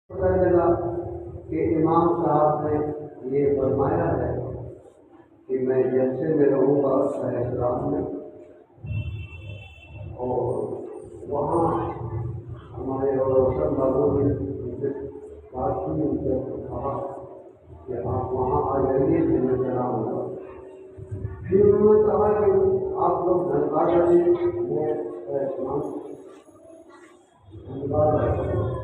پتہ لگا کہ امام صاحب نے یہ فرمایا ہے کہ میں جلسے میں رہوں گا احترام میں، اور وہاں ہمارے روشن بابو نے ان سے بات کی، ان سے کہا کہ آپ وہاں آ جائیے کہ میں چلا ہوں گا۔ پھر انہوں نے کہا کہ آپ لوگ دھنباد آئیے، میں احترام دھنباد آتا ہوں۔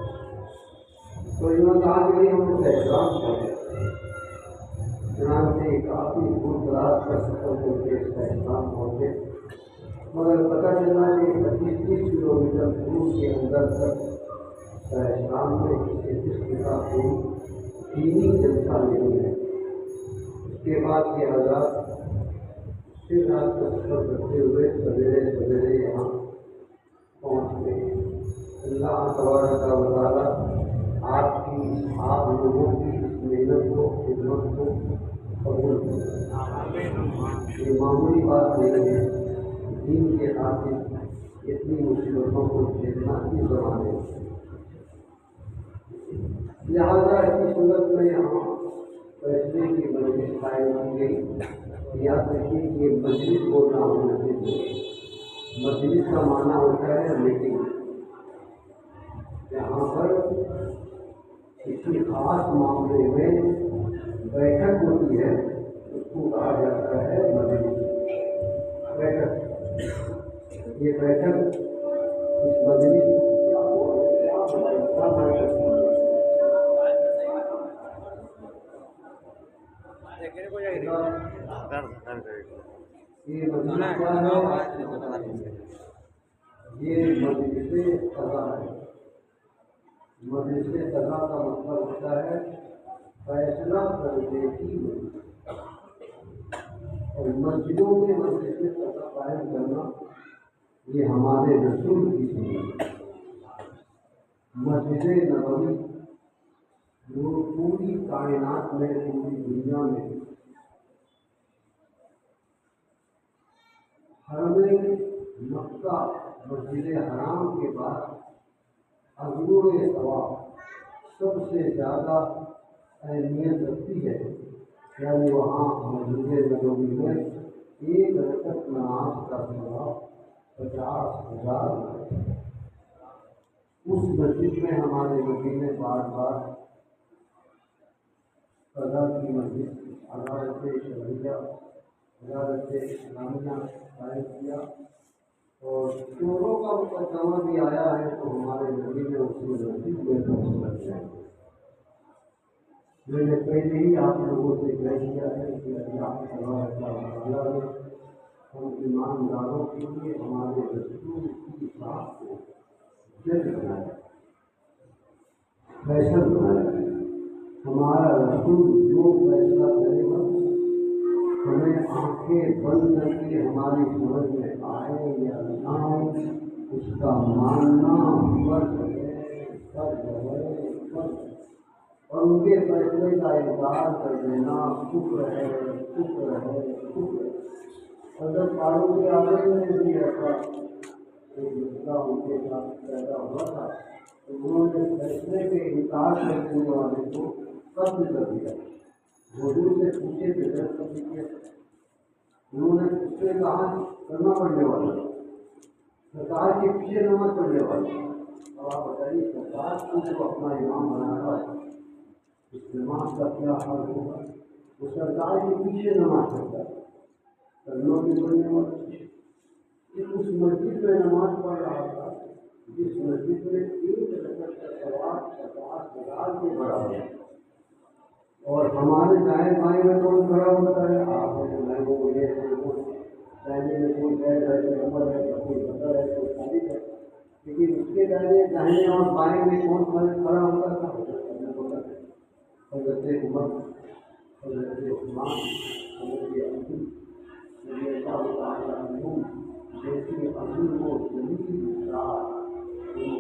تو انہوں نے کہا کہ ہم لوگ احترام کریں، چنانچہ کافی دور دراز کا سفر کر کے اس کا احترام پہنچے، مگر پتہ چلا کہ 25-30 کلومیٹر دور کے اندر تک احترام میں کسی قسم کا کوئی دینی جلسہ نہیں ہے۔ اس کے بعد یہ حضرات پھر رات کا سفر کرتے ہوئے سویرے سویرے یہاں پہنچ گئے۔ اللہ تبارک و تعالیٰ آپ لوگوں کی اس محنت کو، خدمت کو قبول کرے۔ یہ معمولی بات نہیں ہے، دین کے خاطر اتنی مصیبتوں کو جھیلنا اس زمانے میں۔ لہٰذا اسی صورت میں یہاں فیصلے کی مجلس قائم کی گئی۔ یاد رکھیے کہ یہ مجلس بولنا ہونا چاہیے۔ مجلس کا معنی ہوتا ہے میٹنگ، یہاں پر کسی خاص معاملے میں بیٹھک ہوتی ہے، اس کو کہا جاتا ہے مجلس۔ بیٹھک، یہ بیٹھک اس مجلس یہ مجلس قضا ہے۔ مجلس قضا کا مطلب ہوتا ہے فیصلہ کرنے کی مجلس، اور مسجدوں میں مجلس قضا قائم کرنا یہ ہمارے رسول کی سنت ہے۔ مسجد نبوی جو پوری کائنات میں، پوری دنیا میں حرم مکہ مسجد حرام کے بعد حضور ثواب سب سے زیادہ اہمیت رکھتی ہے، یعنی وہاں مسجد نبوی میں ایک رکعت نماز کا ثواب 50,000 ہے۔ اس مسجد میں ہمارے نبی نے بار بار قضا کی مجلس، عدالت شرعیہ، عدالت اسلامیہ قائم کیا، اور چوروں کا مقدمہ بھی آیا ہے تو ہمارے نبی نے اس مسجد میں فیصلہ کیا۔ میں نے پہلے ہی آپ لوگوں سے کہہ دیا ہے کہ اللہ تبارک و تعالیٰ نے ہم ایمانداروں کے لیے ہمارے رسول کی بات کو جج بنایا، فیصل بنایا۔ ہمارا رسول جو فیصلہ کرے گا، ہمیں آنکھیں بند کر کے ہماری سمجھ میں آئے یا نہ آئے، اس کا ماننا فرض ہے، فرض ہے، فرض ہے، اور ان کے فیصلے کا انکار کر دینا کفر ہے، کفر ہے، کفر ہے۔ حضرت فاروق اعظم نے بھی ایسا ایک مسئلہ ان کے ساتھ پیدا ہوا تھا، تو انہوں نے فیصلے کے انکار کر دینے والے کو قتل کر دیا۔ حضور سے پوچھے کہ انہوں نے اس سے کہا کرنا پڑنے والا، سرکار کے پیچھے نماز پڑھنے والا۔ اور آپ بتائیے سرکار کو جو اپنا امام بناتا ہے، اس نماز کا کیا حال ہوگا؟ وہ سرکار کے پیچھے نماز پڑھتا ہے، کرنا بھی پڑھنے والا۔ اس مسجد میں نماز پڑھ رہا تھا جس مسجد میں ایک رکعت کا ثواب 50,000 کے برابر ہے، اور ہمارے دائیں بائیں میں کون کھڑا ہوتا ہے؟ آپ میں وہ یہ دائنے میں کوئی نمبر ہے، کوئی بدر ہے، کوئی خالد ہے، لیکن اس کے دائنے اور بائیں میں کون کھڑا ہوتا تھا؟ حضرت عمر، حضرت عثمان، حضرت علی رضی اللہ تعالیٰ عنہم جیسی عظیم و جلیل افراد، ان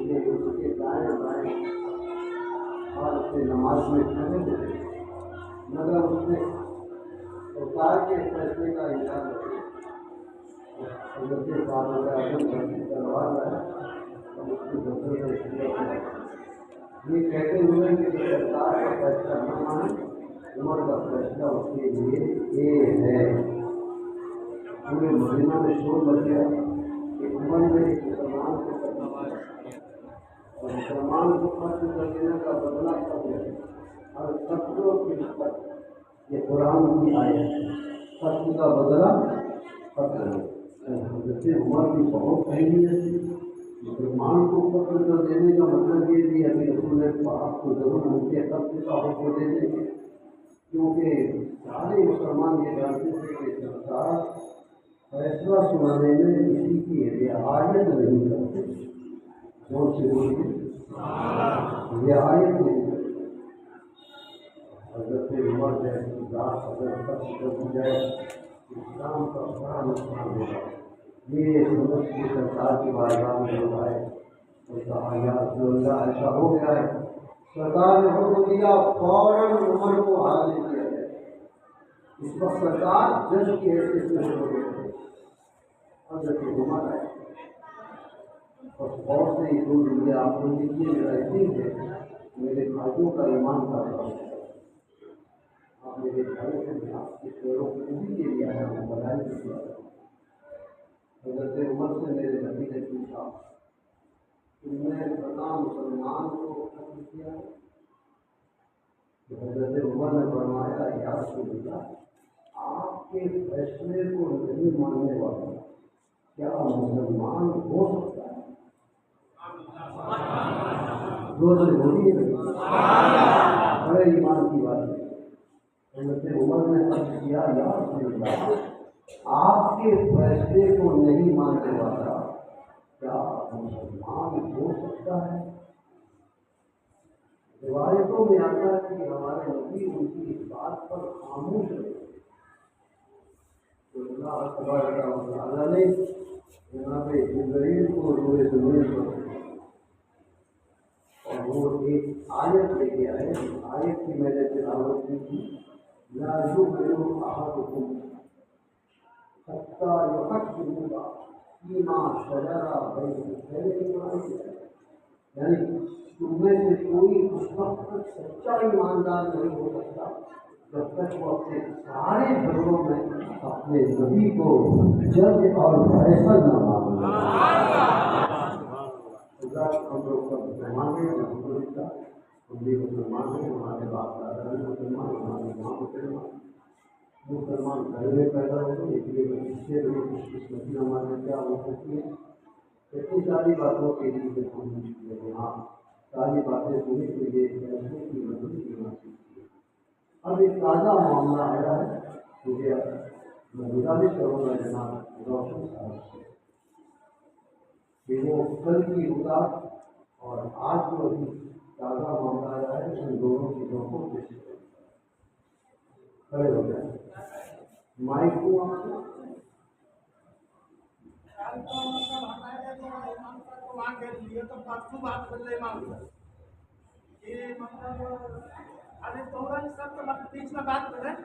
کے دائیں بائیں حالت سے نماز میں کھڑے ہوتے، مگر اس نے سرکار کے فیصلے کا انکار کیا۔ حضرت فاروق اعظم کی تلوار ہے اور اس کی بدل میں یہ کہتے ہوئے کہ سرکار کا فیصلہ نہ مانے، عمر کا فیصلہ اس کے لیے یہ ہے۔ پورے مدینہ میں شور مچ گیا کہ عمر نے ایک مسلمان کو قتل کیا اور مسلمان کو قتل کر دینے کا بدلہ قتل ہے، اور قتلوں کی نسبت یہ قرآن کی آیت ہے، قتل کا بدلہ قتل ہے۔ حضرت عمر کی بہت اہمیت ہے۔ مسلمان کو قتل کر دینے کا مطلب یہ بھی ہے کہ رسول پاک کو ضرور ان کے قتل کا حکم دے دیں گے، کیونکہ سارے مسلمان یہ جانتے تھے کہ سرکار فیصلہ سنانے میں کسی کی رعایت نہیں کرتے، کون سے بولیے رعایت نہیں کرتے۔ حضرت عمر جیسی ذات اگر قتل کر دی جائے اسلام کا بڑا نقصان ہوگا۔ یہ سمجھ کے سرکار کی بارگاہ میں لوگ آئے اور کہا یا رسول اللہ ایسا ہو گیا ہے، سرکار نے حکم دیا فوراً عمر کو حاضر کیا جائے۔ اس وقت سرکار جج کی حیثیت سے ہو گئے، حضرت عمر آئے اور غور سے یہ دور لیا، آپ کو دیکھیے میرا یقین ہے میرے بھائیوں کا ایمان کا کام ہے، آپ میرے بھائی سے آپ کی پیروں خوبی کے لیے آیا ہوں، بڑائی کے لیے آیا ہوں۔ حضرت عمر سے میرے نبی نے پوچھا تم نے فلاں مسلمان کو قتل کیا ہے؟ تو حضرت عمر نے فرمایا یا رسول اللہ آپ کے فیصلے کو نہیں ماننے والا کیا مسلمان ہو سکتا ہے؟ بولیے بڑے ایمان کی بات ہے۔ حضرت عمر نے عرض کیا یا رسول اللہ آپ کے فیصلے کو نہیں ماننے والا کیا مسلمان ہو سکتا ہے؟ روایتوں میں آتا ہے کہ ہمارے نبی ان کی اس بات پر خاموش رہے، تو اللہ تبارک و تعالیٰ نے جناب جبرائیل کو روئے زمین پر اور وہ ایک آیت لے کے آئے، آیت کی میں نے تلاوت کی تھی لا یؤمن احدکم حتی یحکم فیما شجر بینہم، یعنی تم میں سے کوئی اس وقت تک سچا ایماندار نہیں ہو سکتا جب تک وہ اپنے سارے جھگڑوں میں اپنے نبی کو جج اور فیصل نہ مانے۔ ہم لوگ کا مسلمان ہیں، الحمدللہ ہم بھی مسلمان ہیں، ہمارے باپ دادا بھی مسلمان، ہمارے ماں مسلمان گھر میں پیدا ہوتے، اس لیے اس سے بڑی خوش قسمتی ہمارے کیا ہو سکتی ہے۔ اتنی ساری باتوں کے لیے ہاں ساری باتیں سننے کے لیے فیصلے کی مدد کی حاصل کی۔ اب ایک تازہ معاملہ آیا ہے، مجھے میں گزارش کروں گا جناب روشن صاحب سے کہ وہ کل کی اتار اور آج جو ابھی تازہ معاملہ آیا ہے ان دونوں چیزوں کو پیش کریں۔ کھڑے ہو جائیں، مائک کو بیچ میں بات کریں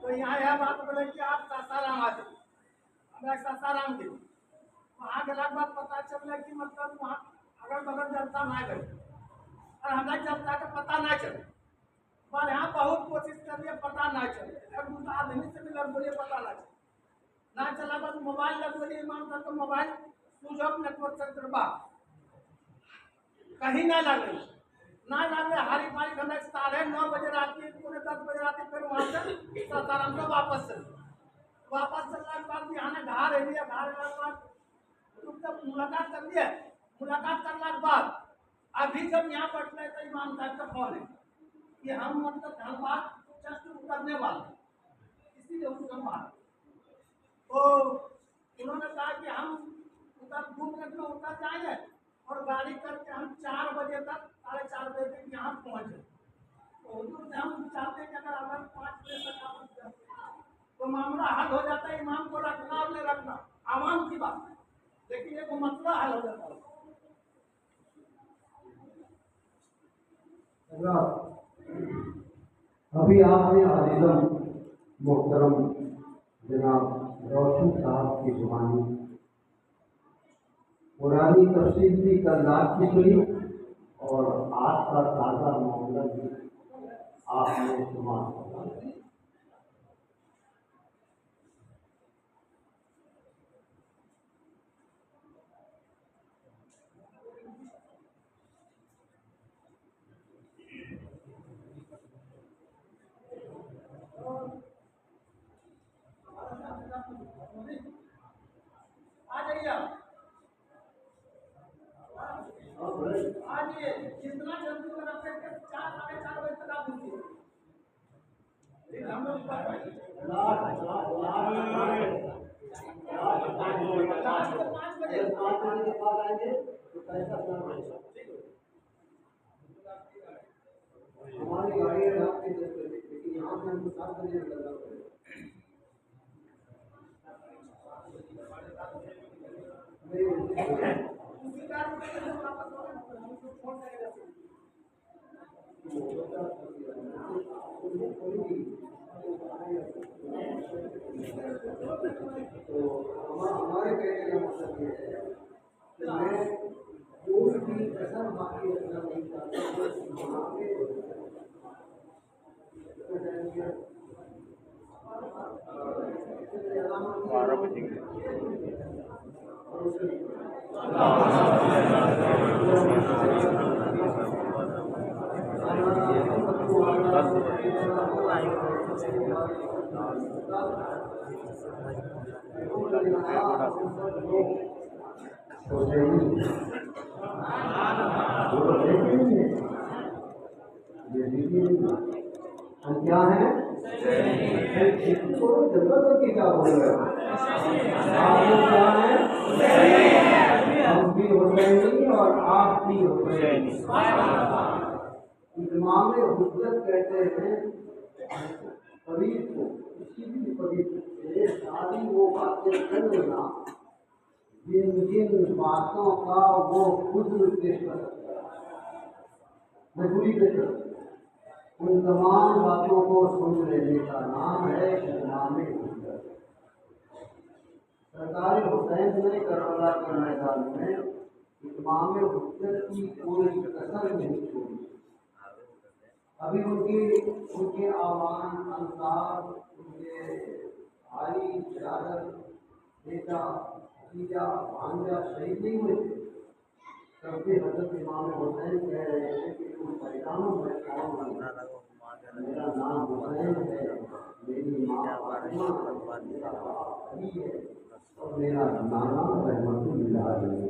تو یہاں یہ بات بولے کہ آپ ساسارام آ جائیں، ہمیں ساسارام کے وہاں کے لگ بات پتا چل کہ مطلب وہاں اگر بغل جلتا نہ گئے اور ہمیں جلتا کا پتہ نہ چلے، پر یہاں بہت کوشش کریے پتہ نہ چلے، اب دوسرا آدمی سے بھی لگ بولیے پتہ نہ چلے، نہ چلا بس موبائل لگ بولیے ایمان کر تو mobile switch off network centre بات کہیں نہ لگے ہاری پاری ہمیں 9:30 بجے رات کی 10 بجے رات پھر وہاں سے ساسارام سے واپس چلنے کے بعد بھی ہمیں گھر ہے گھر ملاقات کر لیا، ملاقات کرنے کے بعد ابھی جب یہاں بیٹھنے تو امام صاحب کا فون ہے کہ ہم مطلب دھنباد جسٹ اترنے والے اسی لیے اس کا بات تو انہوں نے کہا کہ ہم ادھر 2 منٹ میں اتر جائیں گے اور گاڑی کر کے ہم 4 بجے تک 4:30 بجے تک یہاں پہنچے، تو حضور سے ہم چاہتے ہیں کہ اگر 5 بجے تک آپ تو معاملہ حل ہو جاتا ہے، امام کو رکھنا اور نہیں رکھنا عوام کی بات ہے، لیکن ایک مسئلہ حل ہو جاتا ہے۔ ابھی آپ نے عالم محترم جناب روشن صاحب کی زبانی پرانی تفصیل بھی کل رات کی سنی اور آج کا تازہ معاملہ بھی آپ نے سنا ہوگا۔ آ جائیے آپ، آجیے جتنا جلدی ہو رکھے 4 ساڑھے 4 بجے تک آپ دیجیے۔ ہماری گاڑی ہے رات کے 10 بجے، لیکن یہاں سے ہم کو 7 بجے نکلنا پڑے گا۔ تو ہمارے کہنے کا مطلب یہ ہے کہ میں کوئی بھی قسم باقی رکھنا نہیں چاہتا۔ 12 بجے ہم کیا ہیں؟ ضرورت کی کیا بول رہے ہیں؟ ہم بھی حسینی اور آپ بھی حسینی۔ امام حجت کہتے ہیں فرید کو، کسی بھی فرید سے ساری وہ باتیں کر لینا جن جن باتوں کا وہ خود پیش کر سکتا ہے، مجبوری پیش کر سکتا ہے، ان تمام باتوں کو سن لینے کا نام ہے امام حجت۔ سرکار حسین نے کربلا کے میدان میں امام حجت کی کوئی کسر نہیں چھوڑی۔ ابھی ان کے آوان، انصار، ان کے بھائی، برادر، بیٹا، بھتیجا، بھانجا شہید نہیں ہوئے تھے، تب بھی حضرت امام حسین کہہ رہے تھے کہ تم پہچانو میں کون ہوں، میرا نام حسین ہے، میری ماں فاطمہ ہے، میرا باپ علی ہے اور میرا نانا رحمت اللہ علیہ۔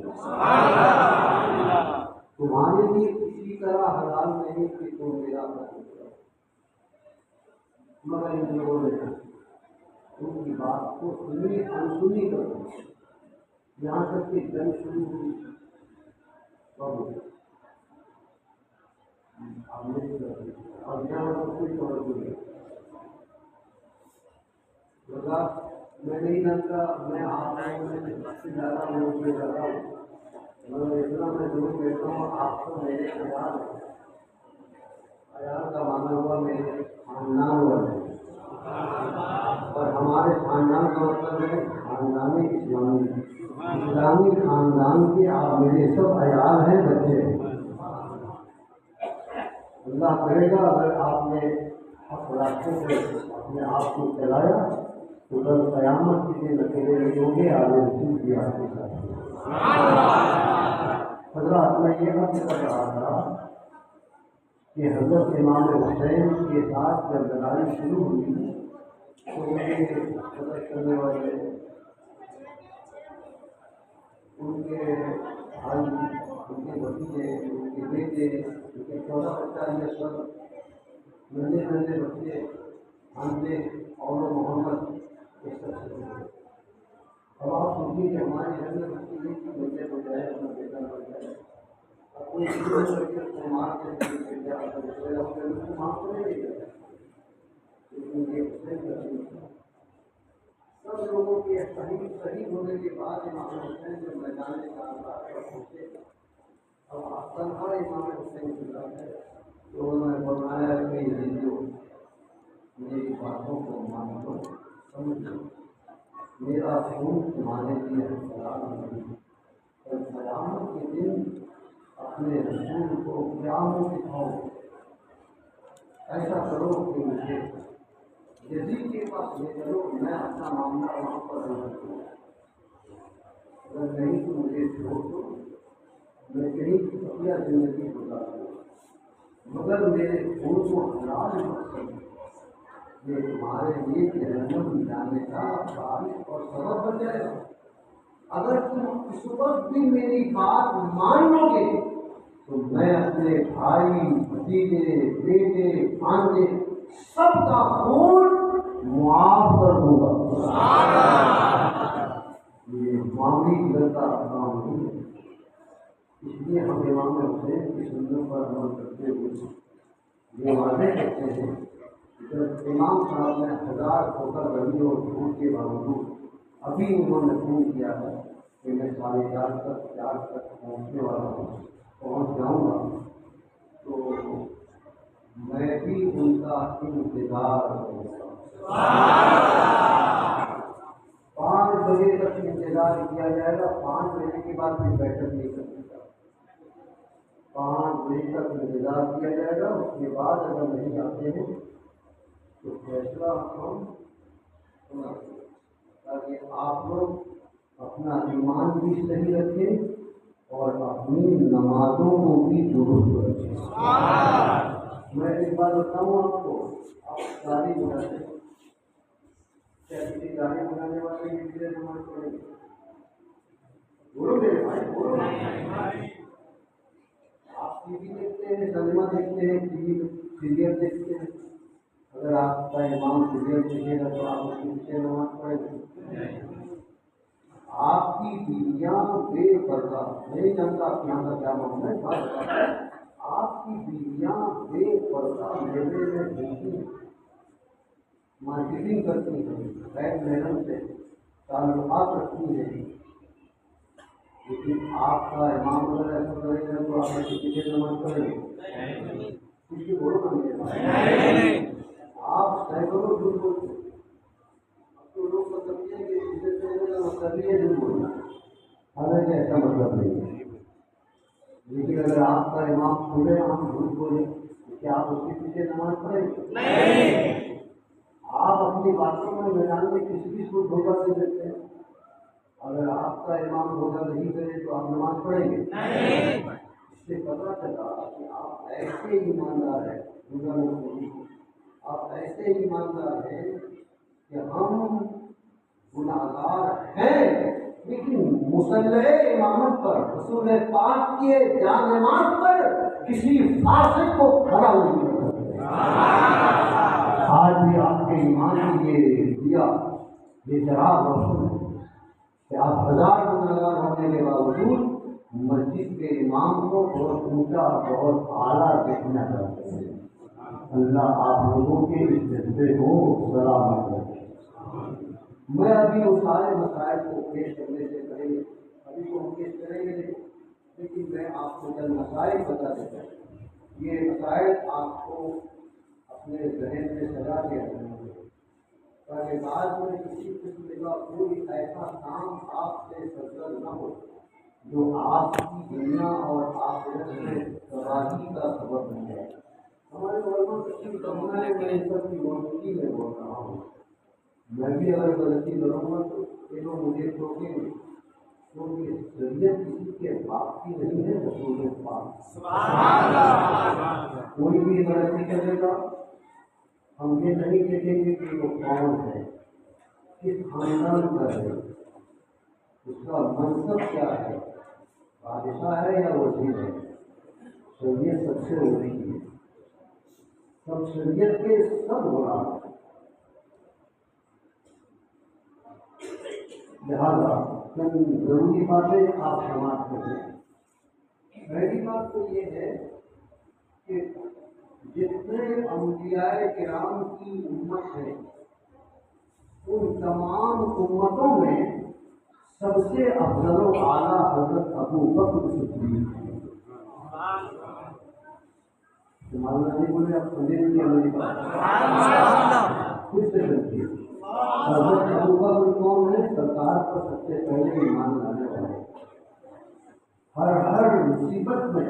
تمہارے لیے کسی طرح حلال نہیں کہ تم میرا قتل کرو، مگر ان لوگوں نے ان کی بات کو سنی انسنی کر دی، یہاں تک کہ جنگ شروع ہوئی اور یہاں پر کوئی توجہ نہیں۔ میں نہیں جانتا، میں آپ سے زیادہ لوگ میں جاتا ہوں، مگر اتنا میں ضرور کہتا ہوں آپ کو میرے خیال ہے، خیال کا مانا ہوا میرے خاندان والے، اور ہمارے خاندان کا مطلب ہے خاندان اسلامی، اسلامی خاندان کے آپ میرے سب عیال ہیں، بچے ہیں۔ اللہ کرے گا اگر آپ نے حق راستے سے اپنے آپ کو چلایا تو کل قیامت کے دن اکیلے نہیں ہوں گے، آگے رسول بھی آپ کے ساتھ۔ حضرات میں یہ عرض کر رہا تھا کہ حضرت امام حسین کے ساتھ جب لڑائی شروع ہوئی تو ان کے مدد کرنے والے، ان کے بھائی، ان کے بھتیجے، ان کے بیٹے، ان کے 14 45 سال ننھے ننھے بچے، حمزے اور محمد، یہ سب سے اب آپ سوچیے کہ ہمارے گھر میں بچی نہیں کہ بچے بن جائے، اپنا بیٹا بن جائے، اب کوئی کر کے اس کو مار کے معاف کرے گا، لیکن یہ حسین کا نہیں۔ سب لوگوں کے صحیح ہونے کے بعد امام حسین جو میدان کاربلا پر پہنچے، اب آپ تنہا امام حسین کی بات ہے تو انہوں نے فرمایا کہ ہندو میری باتوں کو مان لو، سمجھو، میرا خون تمہارے لیے حلال نہیں، اور قیامت کے دن اپنے رسول کو کیا منہ دکھاؤ، ایسا کرو کہ مجھے یزید کے پاس لے چلو، میں اپنا معاملہ وہاں پر حل کروں، اگر نہیں تو مجھے چھوڑ دو، میں کہیں اپنا زندگی گزاروں، مگر میرے خون کو حلال مت کرو، یہ تمہارے لیے جہنم جانے کا باعث اور سبب بن جائے گا۔ اگر تم اس وقت بھی میری بات مان لو گے تو میں اپنے بھائی، بھتیجے، بیٹے، بھانجے سب کا خون معاف کر دوں گا۔ یہ معاملی لڑکا کام نہیں ہے، اس لیے ہم امام حسین کی سنت پر عمل کرتے ہوئے یہ واضح کرتے ہیں، جب امام صاحب نے 1000 ٹھوکر لگی اور جھوٹ کے باوجود ابھی انہوں نے فون کیا ہے کہ میں 4:30 تک پہنچنے والا ہوں، پہنچ جاؤں گا، تو میں بھی ان کا انتظار کروں گا۔ 5 بجے تک انتظار کیا جائے گا، 5 بجے کے بعد بھی بیٹھک نہیں کر سکتا، 5 بجے تک انتظار کیا جائے گا، اس کے بعد اگر نہیں آتے ہیں تو فیصلہ ہم سنا دیں تاکہ آپ لوگ اپنا ایمان بھی صحیح رکھیں اور اپنی نمازوں کو بھی درست رکھیں۔ میں ایک بات بتاؤں آپ کو، آپ گاڑی بناتے ہیں، کیا کسی گاڑی بنانے والے کے لیے نماز پڑھیں گے؟ بولو میرے بھائی، بولو۔ آپ ٹی وی دیکھتے ہیں، سنیما دیکھتے ہیں، سیریل دیکھتے ہیں، اگر آپ کا امام سیریل دیکھے گا تو آپ اس کے پیچھے نماز پڑھیں گے؟ آپ کی بیویاں بے پردہ، نہیں جانتا آپ یہاں کا کیا معاملہ ہے، بات بتا ہے، آپ کی بیویاں بے پردہ میلے میں گھومتی ہیں، مارکیٹنگ کرتی ہیں، غیر محرم سے تعلقات رکھتی ہیں، لیکن آپ کا امام اگر ایسا کرے گا تو آپ کے پیچھے نماز پڑھیں گے؟ کسی بولو نا میرے بھائی، آپ سینکڑوں جھوٹ بولتے ہیں، تو لوگ مطلب یہ ہے کہ مطلب یہ جھوٹ بولنا، حالانکہ ایسا مطلب نہیں ہے، لیکن اگر آپ کا امام کھلے عام جھوٹ بولے تو کیا آپ اس کے پیچھے نماز پڑھیں گے؟ نہیں۔ آپ اپنی باتوں میں میدان میں کسی کو دھوکہ دے دیتے ہیں، اگر آپ کا امام دھوکہ نہیں کرے تو آپ نماز پڑھیں گے؟ نہیں۔ اس سے پتہ چلا کہ آپ ایسے ایماندار ہیں، آپ ایسے ایماندار ہیں کہ ہم گناہگار ہیں، لیکن مصلح امامت پر، رسول پاک کے جان نماز پر کسی فاسق کو کھڑا نہیں کر سکتے۔ آج بھی آپ کے ایمان کی یہ دیا، یہ چراغ روشن ہے کہ آپ 1000 گناہگار ہونے کے باوجود مسجد کے امام کو بہت اونچا، بہت اعلیٰ دیکھنا چاہتے ہیں۔ اللہ آپ لوگوں کے اس جذبے کو سلامت رکھے۔ میں ابھی وہ سارے مسائل کو پیش کرنے سے پہلے ابھی تو ہم پیش کریں گے، لیکن میں آپ کو چند مسائل بتا دیتا ہوں، یہ مسائل آپ کو اپنے ذہن میں سجا کے رکھنا ہے تاکہ بعد میں کسی قسم کا کوئی ایسا کام آپ سے سرزد نہ ہو جو آپ کی دنیا اور آخرت میں تباہی کا سبب بن جائے۔ ہمارے علماء کی کمنا ہے، میں ان سب کی موجودگی میں بول رہا ہوں، میں بھی اگر غلطی کروں گا تو یہ لوگ مجھے ٹوکیں گے، کیونکہ شریعت کسی کے باپ کی نہیں ہے، رسول پاک۔ سبحان اللہ۔ کوئی بھی غلطی کرے گا ہم یہ نہیں کہیں گے کہ وہ کون ہے، کس خاندان کا ہے، اس کا منصب کیا ہے، بادشاہ ہے یا وزیر ہے، شریعت سب سے ہوتی ہے، سب شریعت کے سب غلام ہیں۔ لہٰذا چند ضروری باتیں آپ سماعت کریں۔ پہلی بات تو یہ ہے کہ جتنے انبیاء کرام کی امت ہے ان تمام امتوں میں سب سے افضل و اعلیٰ حضرت ابو بکر صدیق ہے۔ ماننا نہیں بولے آپ سمجھے نہیں میری بات، پھر سے سمجھیے۔ حضرت ابو بکر کون ہے؟ سرکار پر سب سے پہلے ایمان لانے والے، ہر مصیبت میں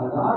1000